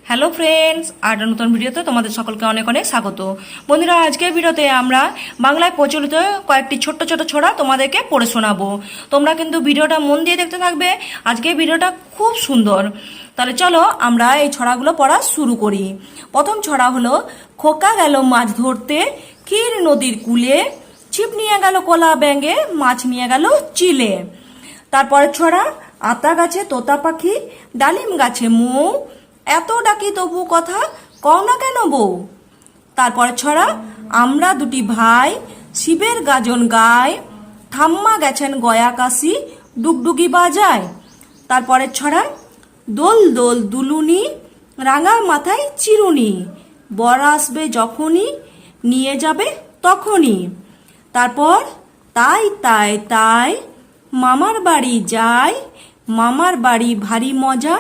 Hello friends, আর নতুন ভিডিওতে তোমাদের সকলকে অনেক অনেক স্বাগত। বন্ধুরা, আজকের ভিডিওতে আমরা বাংলায় প্রচলিত কয়েকটি ছোট্ট ছোট ছড়া তোমাদেরকে পড়ে শোনাবো। তোমরা কিন্তু ভিডিওটা মন দিয়ে দেখতে থাকবে। আজকের ভিডিওটা খুব সুন্দর। তাহলে চলো আমরা এই ছড়াগুলো পড়া শুরু করি। প্রথম ছড়া হলো, খোকা গেল মাছ ধরতে ক্ষীর নদীর কূলে, ছিপ নিয়ে গেল কলা ব্যাঙে, মাছ নিয়ে গেল চিলে। তারপরের ছড়া, আতা গাছে তোতা পাখি, ডালিম গাছে মৌ, এত ডাকি তবু কথা কও না কেন বউ। তারপরে ছড়া, আমরা দুটি ভাই, শিবের গাজন গায়, ঠাম্মা গেছেন গয়া কাশি, ডুগডুগি বাজায়। তারপরে ছড়া, দোল দোল দুলুনি, রাঙা মাথায় চিরুনি, বর আসবে যখনই, নিয়ে যাবে তখনই। তারপর, তাই তাই তাই, মামার বাড়ি যায়, মামার বাড়ি ভারী মজা,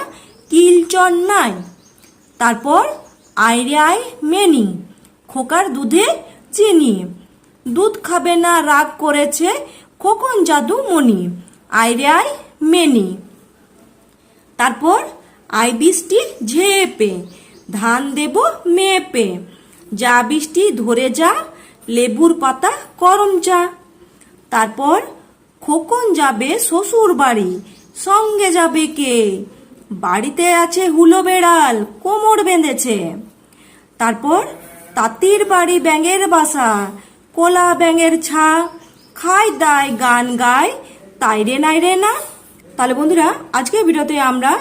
কিলচর নাই। তারপর, আইরে আয় মেনি, খোকার দুধে চিনি, দুধ খাবে না রাগ করেছে খোকন জাদু মনি, আইরে আয় মেনি। তারপর, আই বৃষ্টি ঝেপে, ধান দেব মেপে, যা বৃষ্টি ধরে যা, লেবুর পাতা করম চা। তারপর, খোকন যাবে শ্বশুর বাড়ি, সঙ্গে যাবে কে, বাড়িতে আছে হুলো বেড়াল কোমর বেঁধেছে। তারপর, তাঁতির বাড়ি ব্যাঙের বাসা, কোলা ব্যাঙের ছা, খায় দায় গান গায়, তাই রে নাই রে না। তাহলে বন্ধুরা, আজকের ভিডিওতে আমরা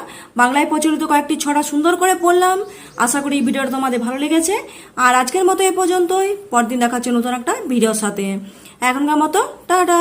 বাংলায় প্রচলিত কয়েকটি ছড়া সুন্দর করে পড়লাম। আশা করি এই ভিডিওটা তোমাদের ভালো লেগেছে। আর আজকের মতো এ পর্যন্তই। পরদিন দেখাচ্ছে নতুন একটা ভিডিওর সাথে। এখনকার মতো টাটা।